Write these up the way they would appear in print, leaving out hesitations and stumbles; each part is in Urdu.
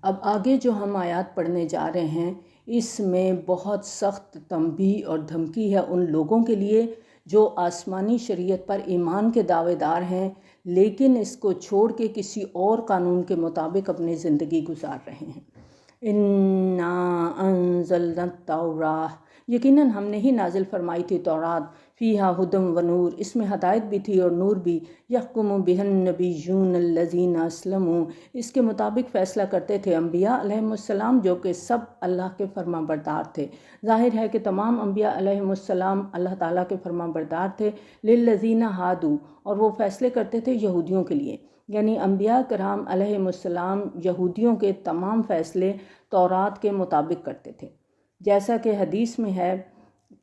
اب آگے جو ہم آیات پڑھنے جا رہے ہیں اس میں بہت سخت تنبیہ اور دھمکی ہے ان لوگوں کے لیے جو آسمانی شریعت پر ایمان کے دعوے دار ہیں لیکن اس کو چھوڑ کے کسی اور قانون کے مطابق اپنی زندگی گزار رہے ہیں۔ اِنَّا أَنزَلْنَا التَّوْرَاةَ، یقیناً ہم نے ہی نازل فرمائی تھی تورات، فیہا ہدی و نور، اس میں ہدایت بھی تھی اور نور بھی، یحکم بہا النبیون الذین اسلموا، اس کے مطابق فیصلہ کرتے تھے انبیاء علیہم السلام جو کہ سب اللہ کے فرما بردار تھے۔ ظاہر ہے کہ تمام انبیاء علیہم السلام اللہ تعالیٰ کے فرما بردار تھے۔ للذین ہادوا، اور وہ فیصلے کرتے تھے یہودیوں کے لیے، یعنی انبیاء کرام علیہم السلام یہودیوں کے تمام فیصلے تورات کے مطابق کرتے تھے، جیسا کہ حدیث میں ہے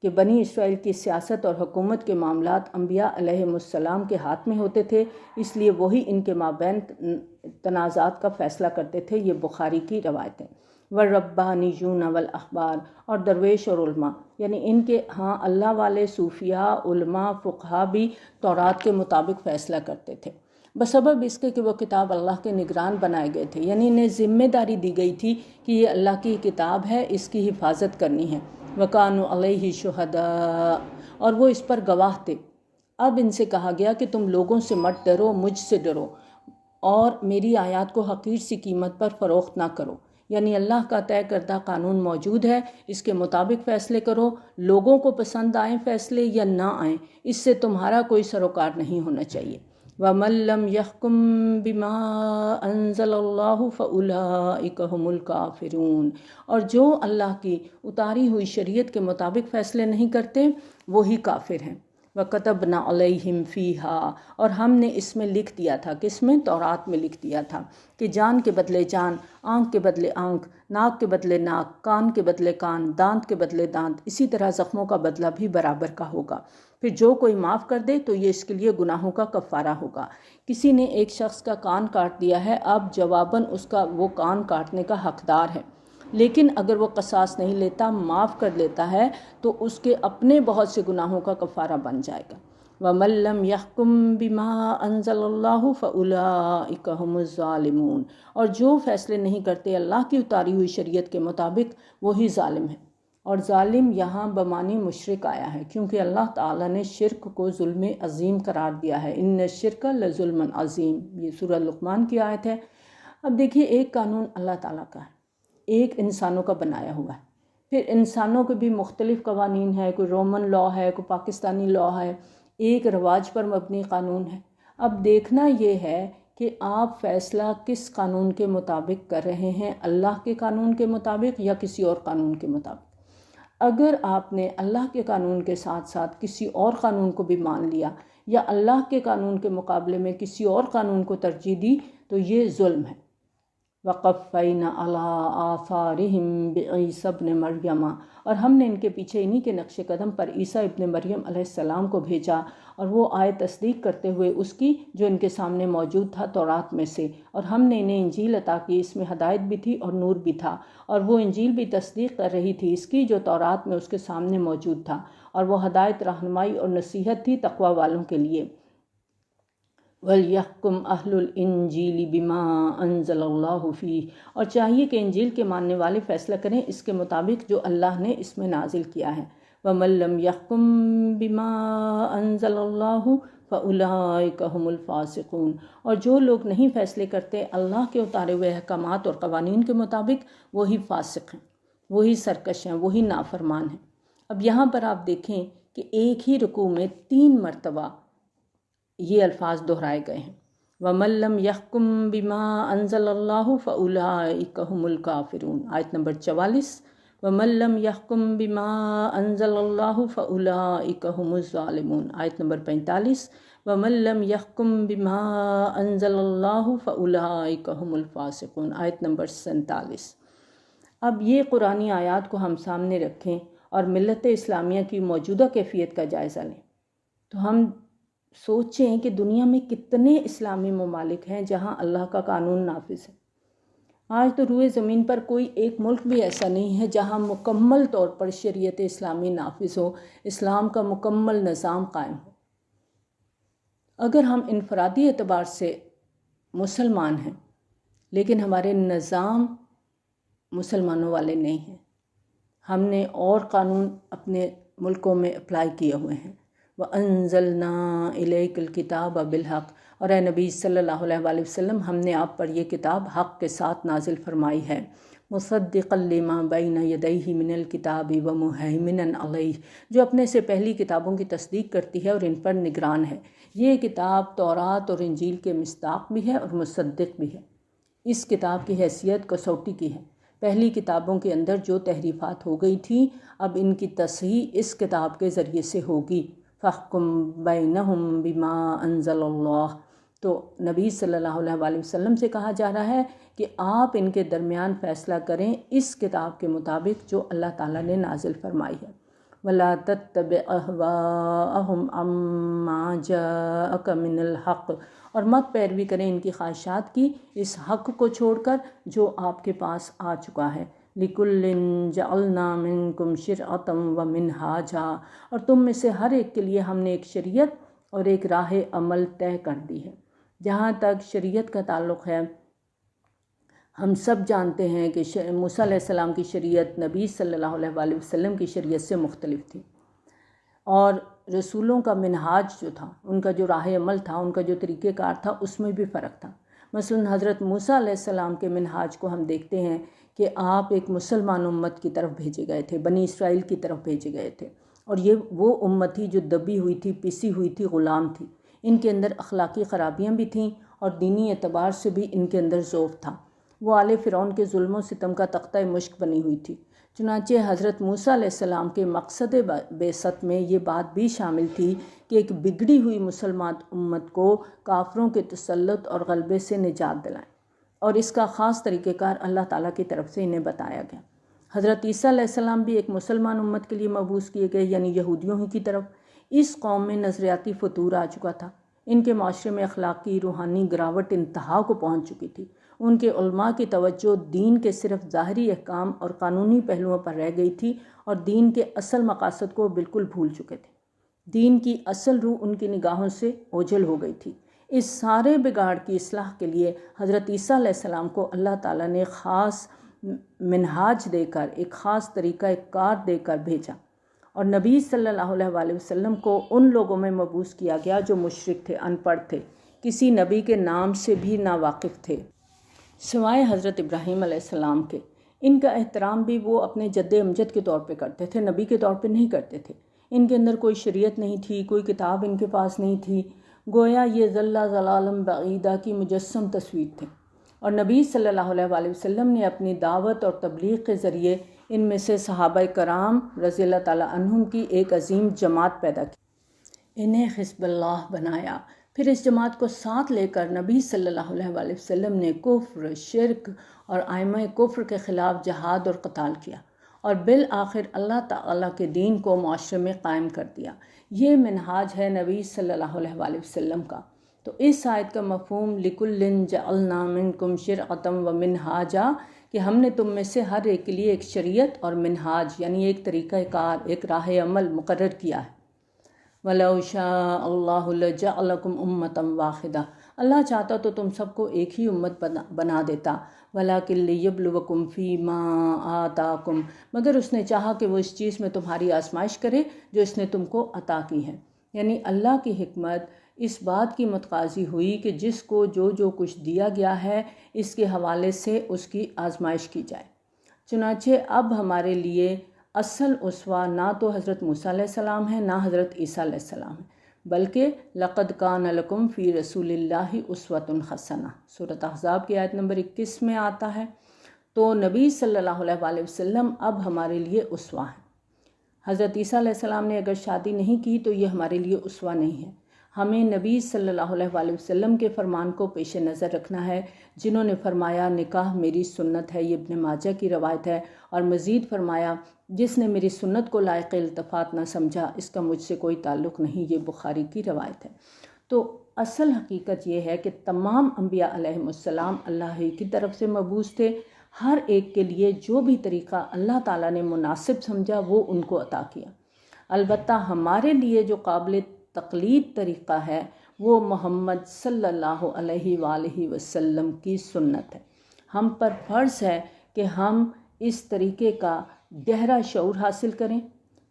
کہ بنی اسرائیل کی سیاست اور حکومت کے معاملات انبیاء علیہم السلام کے ہاتھ میں ہوتے تھے، اس لیے وہی ان کے مابین تنازعات کا فیصلہ کرتے تھے۔ یہ بخاری کی روایت ہے۔ والربانیون والاحبار، اور درویش اور علماء، یعنی ان کے ہاں اللہ والے صوفیاء، علماء، فقہا بھی تورات کے مطابق فیصلہ کرتے تھے، بسبب اس کے کہ وہ کتاب اللہ کے نگران بنائے گئے تھے، یعنی انہیں ذمہ داری دی گئی تھی کہ یہ اللہ کی کتاب ہے، اس کی حفاظت کرنی ہے۔ وَكَانُوا عَلَيْهِ شُهَدَاءَ، اور وہ اس پر گواہ تھے۔ اب ان سے کہا گیا کہ تم لوگوں سے مت ڈرو، مجھ سے ڈرو اور میری آیات کو حقیر سی قیمت پر فروخت نہ کرو، یعنی اللہ کا طے کردہ قانون موجود ہے، اس کے مطابق فیصلے کرو، لوگوں کو پسند آئیں فیصلے یا نہ آئیں، اس سے تمہارا کوئی سروکار نہیں ہونا چاہیے۔ وَمَن لَّمْ يَحْكُم بِمَا أَنزَلَ اللَّهُ فَأُولَٰئِكَ هُمُ الْكَافِرُونَ، اور جو اللہ کی اتاری ہوئی شریعت کے مطابق فیصلے نہیں کرتے وہی کافر ہیں۔ وَكَتَبْنَا عَلَيْهِمْ فِيهَا، اور ہم نے اس میں لکھ دیا تھا، کس میں؟ تورات میں لکھ دیا تھا کہ جان کے بدلے جان، آنکھ کے بدلے آنکھ، ناک کے بدلے ناک، کان کے بدلے کان، دانت کے بدلے دانت، اسی طرح زخموں کا بدلہ بھی برابر کا ہوگا۔ پھر جو کوئی معاف کر دے تو یہ اس کے لیے گناہوں کا کفارہ ہوگا۔ کسی نے ایک شخص کا کان کاٹ دیا ہے، اب جواباً اس کا وہ کان کاٹنے کا حقدار ہے، لیکن اگر وہ قصاص نہیں لیتا، معاف کر لیتا ہے تو اس کے اپنے بہت سے گناہوں کا کفارہ بن جائے گا۔ وَمَن لَّمْ يَحْكُم بِمَا أَنزَلَ اللَّهُ فَأُولَٰئِكَ هُمُ الظَّالِمُونَ، اور جو فیصلے نہیں کرتے اللہ کی اتاری ہوئی شریعت کے مطابق وہی ظالم ہے۔ اور ظالم یہاں بمعنی مشرک آیا ہے، کیونکہ اللہ تعالیٰ نے شرک کو ظلم عظیم قرار دیا ہے۔ اِنَّ الشِّرْكَ لَظُلْمٌ عَظِيمٌ، یہ سورہ لقمان کی آیت ہے۔ اب دیکھیے، ایک قانون اللہ تعالیٰ کا ہے، ایک انسانوں کا بنایا ہوا ہے، پھر انسانوں کے بھی مختلف قوانین ہیں، کوئی رومن لاء ہے، کوئی پاکستانی لاء ہے، ایک رواج پر مبنی قانون ہے۔ اب دیکھنا یہ ہے کہ آپ فیصلہ کس قانون کے مطابق کر رہے ہیں، اللہ کے قانون کے مطابق یا کسی اور قانون کے مطابق۔ اگر آپ نے اللہ کے قانون کے ساتھ ساتھ کسی اور قانون کو بھی مان لیا یا اللہ کے قانون کے مقابلے میں کسی اور قانون کو ترجیح دی تو یہ ظلم ہے۔ وَقَفَّيْنَا عَلَىٰ آثَارِهِمْ بِعِيسَىٰ ابْنِ مَرْيَمَ، اور ہم نے ان کے پیچھے انہی کے نقش قدم پر عیسیٰ ابن مریم علیہ السلام کو بھیجا، اور وہ آئے تصدیق کرتے ہوئے اس کی جو ان کے سامنے موجود تھا تورات میں سے، اور ہم نے انہیں انجیل عطا کی، اس میں ہدایت بھی تھی اور نور بھی تھا، اور وہ انجیل بھی تصدیق کر رہی تھی اس کی جو تورات میں اس کے سامنے موجود تھا، اور وہ ہدایت، رہنمائی اور نصیحت تھی تقوی والوں کے لیے۔ وَلْيَحْكُمْ أَهْلُ الْإِنجِيلِ بِمَا أَنزَلَ اللَّهُ فِيهِ، اور چاہیے کہ انجیل کے ماننے والے فیصلہ کریں اس کے مطابق جو اللہ نے اس میں نازل کیا ہے۔ وَمَن لَّمْ يَحْكُم بِمَا أَنزَلَ اللَّهُ فَأُولَٰئِكَ هُمُ الْفَاسِقُونَ، اور جو لوگ نہیں فیصلے کرتے اللہ کے اتارے ہوئے احکامات اور قوانین کے مطابق وہی فاسق ہیں، وہی سرکش ہیں، وہی نافرمان ہیں۔ اب یہاں پر آپ دیکھیں کہ ایک ہی رکوع میں 3 مرتبہ یہ الفاظ دہرائے گئے ہیں۔ وَمَن لَّمْ يَحْكُم بِمَا أَنزَلَ اللَّهُ فَأُولَٰئِكَ هُمُ الْكَافِرُونَ، آیت نمبر 44۔ وَمَن لَّمْ يَحْكُم بِمَا أَنزَلَ اللَّهُ فَأُولَٰئِكَ هُمُ الظَّالِمُونَ، آیت نمبر 45۔ وَمَن لَّمْ يَحْكُم بِمَا أَنزَلَ اللَّهُ فَأُولَٰئِكَ هُمُ الْفَاسِقُونَ، آیت نمبر 47۔ اب یہ قرآنی آیات کو ہم سامنے رکھیں اور ملت اسلامیہ کی موجودہ کیفیت کا جائزہ لیں تو ہم سوچیں کہ دنیا میں کتنے اسلامی ممالک ہیں جہاں اللہ کا قانون نافذ ہے۔ آج تو روئے زمین پر کوئی ایک ملک بھی ایسا نہیں ہے جہاں مکمل طور پر شریعت اسلامی نافذ ہو، اسلام کا مکمل نظام قائم ہو۔ اگر ہم انفرادی اعتبار سے مسلمان ہیں لیکن ہمارے نظام مسلمانوں والے نہیں ہیں، ہم نے اور قانون اپنے ملکوں میں اپلائی کیے ہوئے ہیں۔ وَأَنزَلْنَا إِلَيْكَ الْكِتَابَ بِالْحَقِّ، اور اے نبی صلی اللہ علیہ وآلہ وسلم ہم نے آپ پر یہ کتاب حق کے ساتھ نازل فرمائی ہے۔ مُصَدِّقًا لِمَا بَيْنَ يَدَيْهِ مِنَ الْكِتَابِ وَمُهَيْمِنًا عَلَيْهِ، جو اپنے سے پہلی کتابوں کی تصدیق کرتی ہے اور ان پر نگران ہے۔ یہ کتاب تورات اور انجیل کے مصداق بھی ہے اور مصدق بھی ہے۔ اس کتاب کی حیثیت کسوٹی کی ہے۔ پہلی کتابوں کے اندر جو تحریفات ہو گئی تھیں، اب ان کی تصحیح اس کتاب کے ذریعے سے ہوگی۔ فَاحْكُم بَيْنَهُم بِمَا أَنزَلَ اللَّهُ، تو نبی صلی اللہ علیہ وآلہ وسلم سے کہا جا رہا ہے کہ آپ ان کے درمیان فیصلہ کریں اس کتاب کے مطابق جو اللہ تعالیٰ نے نازل فرمائی ہے۔ وَلَا تَتَّبِعْ أَهْوَاءَهُمْ عَمَّا جَاءَكَ مِنَ الْحَقِّ، اور مت پیروی کریں ان کی خواہشات کی اس حق کو چھوڑ کر جو آپ کے پاس آ چکا ہے۔ لِكُلٍّ جَعَلْنَا مِنْكُمْ شِرْعَةً وَمِنْهَاجًا، اور تم میں سے ہر ایک کے لیے ہم نے ایک شریعت اور ایک راہ عمل طے کر دی ہے۔ جہاں تک شریعت کا تعلق ہے، ہم سب جانتے ہیں کہ موسیٰ علیہ السلام کی شریعت نبی صلی اللہ علیہ وآلہ وسلم کی شریعت سے مختلف تھی، اور رسولوں کا منہاج جو تھا، ان کا جو راہ عمل تھا، ان کا جو طریقہ کار تھا، اس میں بھی فرق تھا۔ مثلا حضرت موسیٰ علیہ السلام کے منہاج کو ہم دیکھتے ہیں کہ آپ ایک مسلمان امت کی طرف بھیجے گئے تھے، بنی اسرائیل کی طرف بھیجے گئے تھے، اور یہ وہ امت تھی جو دبی ہوئی تھی، پسی ہوئی تھی، غلام تھی۔ ان کے اندر اخلاقی خرابیاں بھی تھیں اور دینی اعتبار سے بھی ان کے اندر ضعف تھا۔ وہ آل فرعون کے ظلم و ستم کا تختہ مشق بنی ہوئی تھی۔ چنانچہ حضرت موسیٰ علیہ السلام کے مقصد بعثت میں یہ بات بھی شامل تھی کہ ایک بگڑی ہوئی مسلمان امت کو کافروں کے تسلط اور غلبے سے نجات دلائیں، اور اس کا خاص طریقہ کار اللہ تعالیٰ کی طرف سے انہیں بتایا گیا۔ حضرت عیسیٰ علیہ السلام بھی ایک مسلمان امت کے لیے مبعوث کیے گئے، یعنی یہودیوں ہی کی طرف۔ اس قوم میں نظریاتی فتور آ چکا تھا، ان کے معاشرے میں اخلاقی روحانی گراوٹ انتہا کو پہنچ چکی تھی۔ ان کے علماء کی توجہ دین کے صرف ظاہری احکام اور قانونی پہلوؤں پر رہ گئی تھی اور دین کے اصل مقاصد کو بالکل بھول چکے تھے۔ دین کی اصل روح ان کی نگاہوں سے اوجھل ہو گئی تھی۔ اس سارے بگاڑ کی اصلاح کے لیے حضرت عیسیٰ علیہ السلام کو اللہ تعالیٰ نے خاص منہاج دے کر، ایک خاص طریقہ کار دے کر بھیجا، اور نبی صلی اللہ علیہ وآلہ وسلم کو ان لوگوں میں مبعوث کیا گیا جو مشرک تھے، ان پڑھ تھے، کسی نبی کے نام سے بھی ناواقف تھے سوائے حضرت ابراہیم علیہ السلام کے۔ ان کا احترام بھی وہ اپنے جد امجد کے طور پہ کرتے تھے، نبی کے طور پہ نہیں کرتے تھے۔ ان کے اندر کوئی شریعت نہیں تھی، کوئی کتاب ان کے پاس نہیں تھی، گویا یہ ذلہ ضلالم بعیدہ کی مجسم تصویر تھے۔ اور نبی صلی اللہ علیہ وآلہ وسلم نے اپنی دعوت اور تبلیغ کے ذریعے ان میں سے صحابہ کرام رضی اللہ تعالیٰ عنہم کی ایک عظیم جماعت پیدا کی، انہیں حزب اللہ بنایا۔ پھر اس جماعت کو ساتھ لے کر نبی صلی اللہ علیہ وآلہ وسلم نے کفر، شرک اور ائمہ کفر کے خلاف جہاد اور قتال کیا، اور بالآخر اللہ تعالیٰ کے دین کو معاشرے میں قائم کر دیا۔ یہ منہاج ہے نبی صلی اللہ علیہ وآلہ وسلم کا۔ تو اس آیت کا مفہوم لِكُلٍّ جَعَلْنَا مِنْكُمْ شِرْعَةً وَمِنْهَاجًا، کہ ہم نے تم میں سے ہر ایک کے لیے ایک شریعت اور منہاج یعنی ایک طریقہ کار، ایک راہ عمل مقرر کیا ہے۔ وَلَوْ شَاءَ اللَّهُ لَجَعَلَكُمْ أُمَّةً وَاحِدَةً، اللہ چاہتا تو تم سب کو ایک ہی امت بنا دیتا۔ وَلَكِنْ لِيَبْلُوَكُمْ فِي مَا آتَاكُمْ، مگر اس نے چاہا کہ وہ اس چیز میں تمہاری آزمائش کرے جو اس نے تم کو عطا کی ہے۔ یعنی اللہ کی حکمت اس بات کی متقاضی ہوئی کہ جس کو جو کچھ دیا گیا ہے اس کے حوالے سے اس کی آزمائش کی جائے۔ چنانچہ اب ہمارے لیے اصل اسوہ نہ تو حضرت موسیٰ علیہ السلام ہے، نہ حضرت عیسیٰ علیہ السلام ہے، بلکہ لَقَدْ كَانَ لَكُمْ فِي رَسُولِ اللَّهِ أُسْوَةٌ حَسَنَةٌ، سورۃ احزاب کی آیت نمبر 21 میں آتا ہے۔ تو نبی صلی اللہ علیہ وآلہ وسلم اب ہمارے لیے اسوہ ہیں۔ حضرت عیسیٰ علیہ السلام نے اگر شادی نہیں کی تو یہ ہمارے لیے اسوہ نہیں ہے۔ ہمیں نبی صلی اللہ علیہ وآلہ وسلم کے فرمان کو پیش نظر رکھنا ہے، جنہوں نے فرمایا نکاح میری سنت ہے، یہ ابن ماجہ کی روایت ہے، اور مزید فرمایا جس نے میری سنت کو لائق التفات نہ سمجھا اس کا مجھ سے کوئی تعلق نہیں، یہ بخاری کی روایت ہے۔ تو اصل حقیقت یہ ہے کہ تمام انبیاء علیہم السلام اللہ ہی کی طرف سے مبعوث تھے، ہر ایک کے لیے جو بھی طریقہ اللہ تعالیٰ نے مناسب سمجھا وہ ان کو عطا کیا۔ البتہ ہمارے لیے جو قابل تقلید طریقہ ہے وہ محمد صلی اللہ علیہ وآلہ وسلم کی سنت ہے۔ ہم پر فرض ہے کہ ہم اس طریقے کا گہرا شعور حاصل کریں،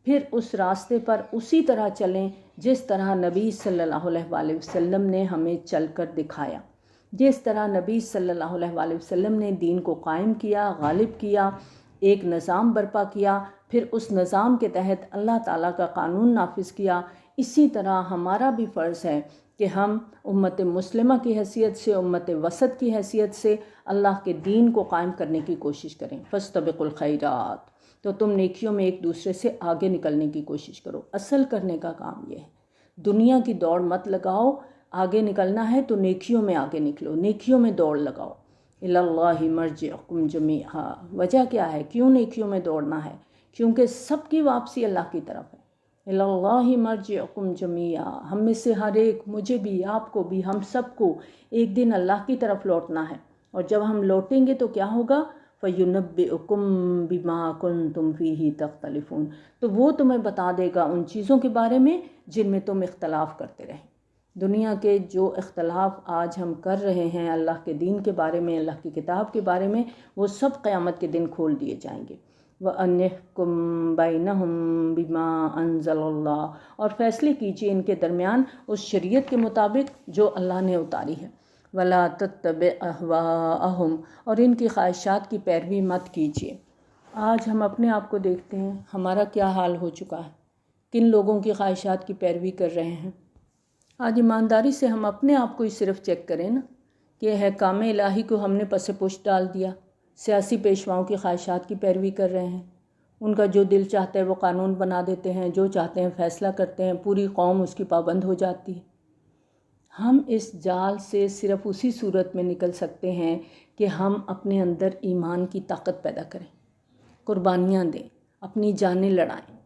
پھر اس راستے پر اسی طرح چلیں جس طرح نبی صلی اللہ علیہ وآلہ وسلم نے ہمیں چل کر دکھایا، جس طرح نبی صلی اللہ علیہ وآلہ وسلم نے دین کو قائم کیا، غالب کیا، ایک نظام برپا کیا، پھر اس نظام کے تحت اللہ تعالیٰ کا قانون نافذ کیا۔ اسی طرح ہمارا بھی فرض ہے کہ ہم امت مسلمہ کی حیثیت سے، امت وسط کی حیثیت سے اللہ کے دین کو قائم کرنے کی کوشش کریں۔ فاستبقوا الخیرات، تو تم نیکیوں میں ایک دوسرے سے آگے نکلنے کی کوشش کرو۔ اصل کرنے کا کام یہ ہے، دنیا کی دوڑ مت لگاؤ، آگے نکلنا ہے تو نیکیوں میں آگے نکلو، نیکیوں میں دوڑ لگاؤ۔ الی اللہ مرجعکم جمیعا، وجہ کیا ہے کیوں نیکیوں میں دوڑنا ہے؟ کیونکہ سب کی واپسی اللہ کی طرف ہے۔ الی اللہ مرجعکم جمیعا، ہم میں سے ہر ایک، مجھے بھی، آپ کو بھی، ہم سب کو ایک دن اللہ کی طرف لوٹنا ہے، اور جب ہم لوٹیں گے تو کیا ہوگا؟ فَيُنَبِّئُكُم بِمَا كُنتُمْ فِيهِ تَخْتَلِفُونَ، تو وہ تمہیں بتا دے گا ان چیزوں کے بارے میں جن میں تم اختلاف کرتے رہے۔ دنیا کے جو اختلاف آج ہم کر رہے ہیں اللہ کے دین کے بارے میں، اللہ کی کتاب کے بارے میں، وہ سب قیامت کے دن کھول دیے جائیں گے۔ وَأَنِحْكُم بَيْنَهُم بِمَا أَنزَلَ اللَّهُ، اور فیصلے کیجیے ان کے درمیان اس شریعت کے مطابق جو اللہ نے اتاری ہے۔ وَلَا تَتَّبِعْ أَهْوَاءَهُمْ، اور ان کی خواہشات کی پیروی مت کیجیے۔ آج ہم اپنے آپ کو دیکھتے ہیں، ہمارا کیا حال ہو چکا ہے، کن لوگوں کی خواہشات کی پیروی کر رہے ہیں۔ آج ایمانداری سے ہم اپنے آپ کو ہی صرف چیک کریں نا، کہ احکام الہی کو ہم نے پس پشت ڈال دیا، سیاسی پیشواؤں کی خواہشات کی پیروی کر رہے ہیں، ان کا جو دل چاہتا ہے وہ قانون بنا دیتے ہیں، جو چاہتے ہیں فیصلہ کرتے ہیں، پوری قوم اس کی پابند ہو جاتی ہے۔ ہم اس جال سے صرف اسی صورت میں نکل سکتے ہیں کہ ہم اپنے اندر ایمان کی طاقت پیدا کریں، قربانیاں دیں، اپنی جانیں لڑائیں،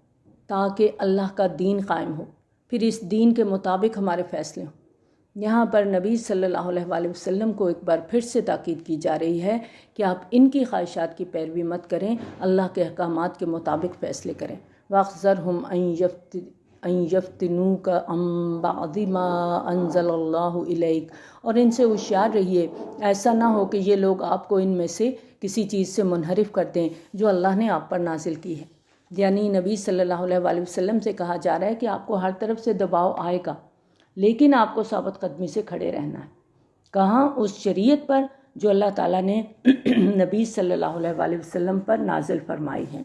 تاکہ اللہ کا دین قائم ہو، پھر اس دین کے مطابق ہمارے فیصلے ہوں۔ یہاں پر نبی صلی اللہ علیہ وآلہ وسلم کو ایک بار پھر سے تاکید کی جا رہی ہے کہ آپ ان کی خواہشات کی پیروی مت کریں، اللہ کے احکامات کے مطابق فیصلے کریں۔ وَاحْذَرْهُمْ أَن يَفْتِنُوكَ عَن بَعْضِ مَا أَنزَلَ اللَّهُ إِلَيْكَ، اور ان سے ہوشیار رہیے، ایسا نہ ہو کہ یہ لوگ آپ کو ان میں سے کسی چیز سے منحرف کر دیں جو اللہ نے آپ پر نازل کی ہے۔ یعنی نبی صلی اللہ علیہ وآلہ وسلم سے کہا جا رہا ہے کہ آپ کو ہر طرف سے دباؤ آئے گا، لیکن آپ کو ثابت قدمی سے کھڑے رہنا ہے۔ کہاں؟ اس شریعت پر جو اللہ تعالیٰ نے نبی صلی اللہ علیہ وآلہ وسلم پر نازل فرمائی ہے۔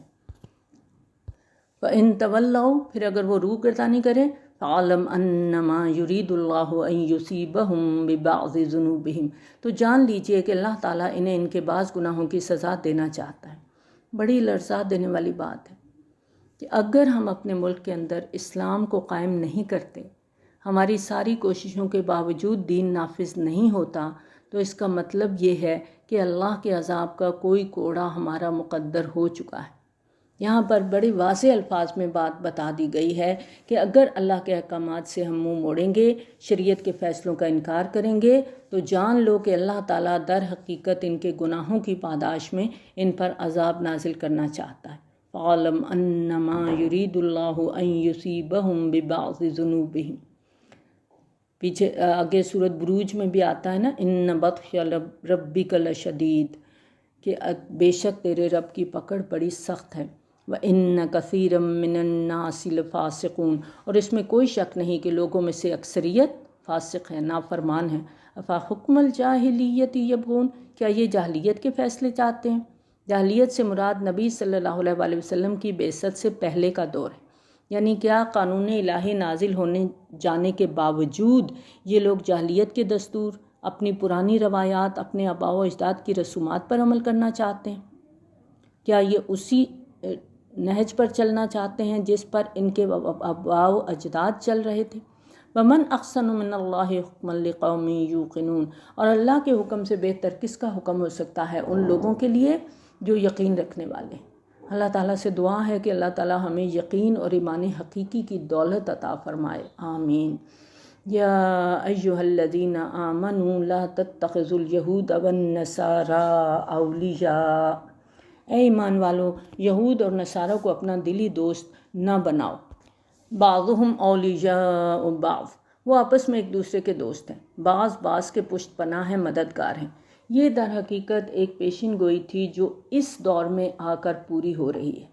فَإِن تَوَلَّوْا، پھر اگر وہ روح گردانی کریں، فَعَلَمْ أَنَّمَا يُرِيدُ اللَّهُ أَن يُصِيبَهُم بِبَعْضِ ذُنُوبِهِمْ، تو جان لیجئے کہ اللہ تعالیٰ انہیں ان کے بعض گناہوں کی سزا دینا چاہتا ہے۔ بڑی لرزا دینے والی بات ہے کہ اگر ہم اپنے ملک کے اندر اسلام کو قائم نہیں کرتے، ہماری ساری کوششوں کے باوجود دین نافذ نہیں ہوتا، تو اس کا مطلب یہ ہے کہ اللہ کے عذاب کا کوئی کوڑا ہمارا مقدر ہو چکا ہے۔ یہاں پر بڑی واضح الفاظ میں بات بتا دی گئی ہے کہ اگر اللہ کے احکامات سے ہم منہ موڑیں گے، شریعت کے فیصلوں کا انکار کریں گے، تو جان لو کہ اللہ تعالیٰ در حقیقت ان کے گناہوں کی پاداش میں ان پر عذاب نازل کرنا چاہتا ہے۔ فَعَلَمْ أَنَّمَا يُرِيدُ اللَّهُ أَن يُصِيبَهُم بِبَعْضِ ذُنُوبِهِمْ، پیچھے آگے سورۃ بروج میں بھی آتا ہے نا، اِنَّ بَطْشَ رَبِّكَ لَشَدِيدٌ، کہ بے شک تیرے رب کی پکڑ بڑی سخت ہے۔ وَإِنَّ كَثِيرًا مِّنَ النَّاسِ لَفَاسِقُونَ، اور اس میں کوئی شک نہیں کہ لوگوں میں سے اکثریت فاسق ہے، نافرمان ہے۔ أَفَحُكْمَ الْجَاهِلِيَّةِ يَبْغُونَ، کیا یہ جاہلیت کے فیصلے چاہتے ہیں؟ جاہلیت سے مراد نبی صلی اللہ علیہ وآلہ وسلم کی بعثت سے پہلے کا دور ہے۔ یعنی کیا قانون الہی نازل ہونے جانے کے باوجود یہ لوگ جاہلیت کے دستور، اپنی پرانی روایات، اپنے آباء و اجداد کی رسومات پر عمل کرنا چاہتے ہیں؟ کیا یہ اسی نہج پر چلنا چاہتے ہیں جس پر ان کے آباء و اجداد چل رہے تھے؟ وَمَنْ أَحْسَنُ مِنَ اللَّهِ حُكْمًا لِقَوْمٍ يُوقِنُونَ، اور اللہ کے حکم سے بہتر کس کا حکم ہو سکتا ہے ان لوگوں کے لیے جو یقین رکھنے والے ہیں۔ اللہ تعالیٰ سے دعا ہے کہ اللہ تعالیٰ ہمیں یقین اور ایمان حقیقی کی دولت عطا فرمائے، آمین۔ یا ایہا الذین آمنوا لا تتخذوا اليہود والنصارى اولیاء، اے ایمان والو، یہود اور نصارہ کو اپنا دلی دوست نہ بناؤ۔ بعضهم اولیاء بعض، وہ آپس میں ایک دوسرے کے دوست ہیں، بعض بعض کے پشت پناہ ہیں، مددگار ہیں۔ یہ در حقیقت ایک پیشین گوئی تھی جو اس دور میں آ کر پوری ہو رہی ہے۔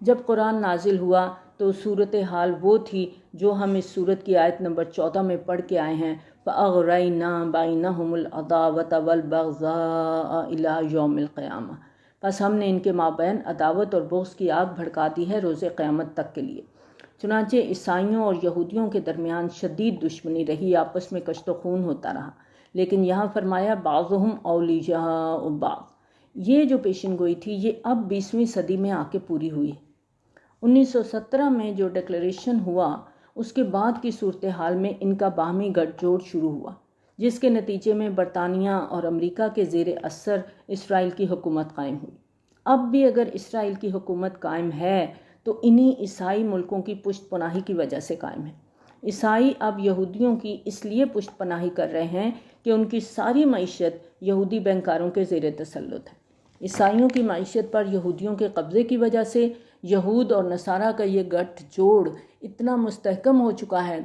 جب قرآن نازل ہوا تو صورتحال وہ تھی جو ہم اس صورت کی آیت نمبر 14 میں پڑھ کے آئے ہیں، فَأَغْرَيْنَا بَيْنَهُمُ الْعَدَاوَةَ وَالْبَغْضَاءَ إِلَى يَوْمِ الْقِيَامَةِ، بس ہم نے ان کے مابین عداوت اور بغض کی آگ بھڑکا دی ہے روز قیامت تک کے لیے۔ چنانچہ عیسائیوں اور یہودیوں کے درمیان شدید دشمنی رہی، آپس میں کشت و خون ہوتا رہا، لیکن یہاں فرمایا بعضهم اولیاء بعض۔ یہ جو پیشن گوئی تھی یہ اب 20ویں صدی میں آ کے پوری ہوئی ہے۔ 1917 میں جو ڈکلیریشن ہوا اس کے بعد کی صورتحال میں ان کا باہمی گٹھ جوڑ شروع ہوا، جس کے نتیجے میں برطانیہ اور امریکہ کے زیر اثر اسرائیل کی حکومت قائم ہوئی۔ اب بھی اگر اسرائیل کی حکومت قائم ہے تو انہی عیسائی ملکوں کی پشت پناہی کی وجہ سے قائم ہے۔ عیسائی اب یہودیوں کی اس لیے پشت پناہی کر رہے ہیں کہ ان کی ساری معیشت یہودی بینکاروں کے زیر تسلط ہے۔ عیسائیوں کی معیشت پر یہودیوں کے قبضے کی وجہ سے یہود اور نصارہ کا یہ گٹھ جوڑ اتنا مستحکم ہو چکا ہے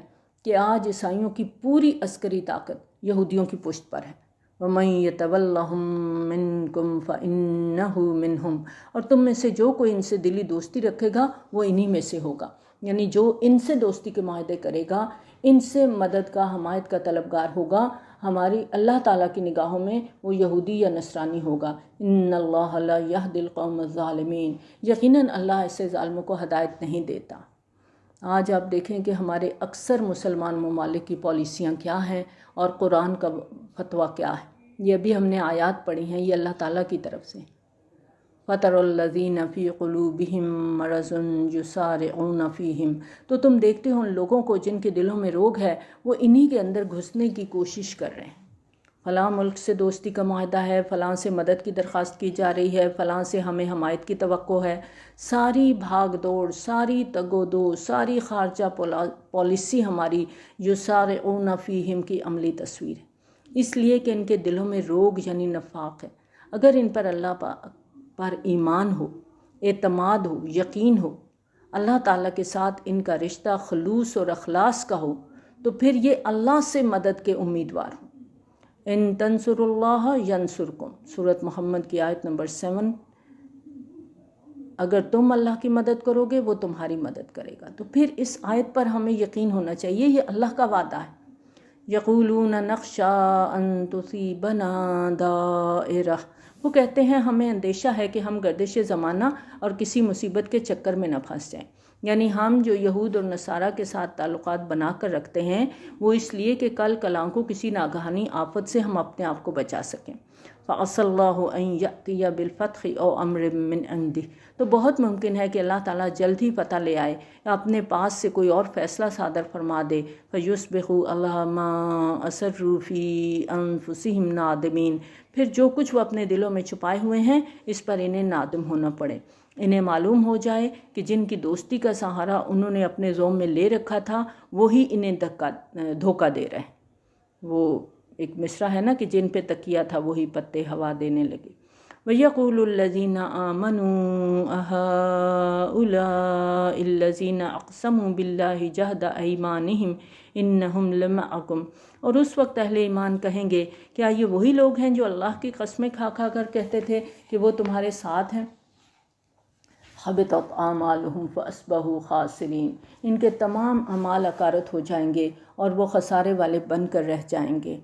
کہ آج عیسائیوں کی پوری عسکری طاقت یہودیوں کی پشت پر ہے۔ وَمَن يَتَوَلَّهُم مِّنكُمْ فَإِنَّهُ مِنْهُمْ، اور تم میں سے جو کوئی ان سے دلی دوستی رکھے گا وہ انہی میں سے ہوگا، یعنی جو ان سے دوستی کے معاہدے کرے گا، ان سے مدد کا حمایت کا طلبگار ہوگا، ہماری اللہ تعالیٰ کی نگاہوں میں وہ یہودی یا نصرانی ہوگا۔ ان اللہ لا یہدی القوم الظالمین، یقیناً اللہ ایسے ظالموں کو ہدایت نہیں دیتا۔ آج آپ دیکھیں کہ ہمارے اکثر مسلمان ممالک کی پالیسیاں کیا ہیں اور قرآن کا فتویٰ کیا ہے۔ یہ ابھی ہم نے آیات پڑھی ہیں، یہ اللہ تعالیٰ کی طرف سے۔ فَتَرَى الَّذِينَ فِي قُلُوبِهِم مَّرَضٌ يُسَارِعُونَ فِيهِمْ، تو تم دیکھتے ہو ان لوگوں کو جن کے دلوں میں روگ ہے، وہ انہی کے اندر گھسنے کی کوشش کر رہے ہیں۔ فلاں ملک سے دوستی کا معاہدہ ہے، فلاں سے مدد کی درخواست کی جا رہی ہے، فلاں سے ہمیں حمایت کی توقع ہے۔ ساری بھاگ دوڑ، ساری تگ و دو، ساری خارجہ پالیسی ہماری یسارعون فیہم کی عملی تصویر ہے، اس لیے کہ ان کے دلوں میں روگ یعنی نفاق ہے۔ اگر ان پر اللہ پر ایمان ہو، اعتماد ہو، یقین ہو، اللہ تعالیٰ کے ساتھ ان کا رشتہ خلوص اور اخلاص کا ہو، تو پھر یہ اللہ سے مدد کے امیدوار ہوں۔ ان تنصر اللہ ینصرکم، سورۃ محمد کی آیت نمبر 7، اگر تم اللہ کی مدد کرو گے وہ تمہاری مدد کرے گا۔ تو پھر اس آیت پر ہمیں یقین ہونا چاہیے، یہ اللہ کا وعدہ ہے۔ یقولون نخشی ان تصیبنا دائرہ، وہ کہتے ہیں ہمیں اندیشہ ہے کہ ہم گردش زمانہ اور کسی مصیبت کے چکر میں نہ پھنس جائیں، یعنی ہم جو یہود اور نصارہ کے ساتھ تعلقات بنا کر رکھتے ہیں وہ اس لیے کہ کل کلاں کو کسی ناگہانی آفت سے ہم اپنے آپ کو بچا سکیں۔ فَعَسَى اللَّهُ أَن يَأْتِيَ بِالْفَتْحِ أَوْ أَمْرٍ مِّنْ عِندِهِ، تو بہت ممکن ہے کہ اللہ تعالیٰ جلد ہی فتح لے آئے یا اپنے پاس سے کوئی اور فیصلہ صادر فرما دے۔ فَيُصْبِحُوا عَلَىٰ مَا أَسَرُّوا فِي أَنفُسِهِمْ نَادِمِينَ، پھر جو کچھ وہ اپنے دلوں میں چھپائے ہوئے ہیں اس پر انہیں نادم ہونا پڑے۔ انہیں معلوم ہو جائے کہ جن کی دوستی کا سہارا انہوں نے اپنے زوم میں لے رکھا تھا وہی انہیں دھوکہ دے رہے ہیں۔ وہ ایک مصرع ہے نا کہ جن پہ تکیہ تھا وہی پتے ہوا دینے لگے۔ وَيَقُولُ الَّذِينَ آمَنُوا أَهَٰؤُلَاءِ الَّذِينَ أَقْسَمُوا بِاللَّهِ جَهْدَ أَيْمَانِهِمْ إِنَّهُمْ لَمَعَكُمْ، اور اس وقت اہل ایمان کہیں گے کیا یہ وہی لوگ ہیں جو اللہ کی قسمیں کھا کھا کر کہتے تھے کہ وہ تمہارے ساتھ ہیں؟ حبطت اعمالهم فاصبحوا خاسرین، ان کے تمام اعمال اکارت ہو جائیں گے اور وہ خسارے والے بن کر رہ جائیں گے۔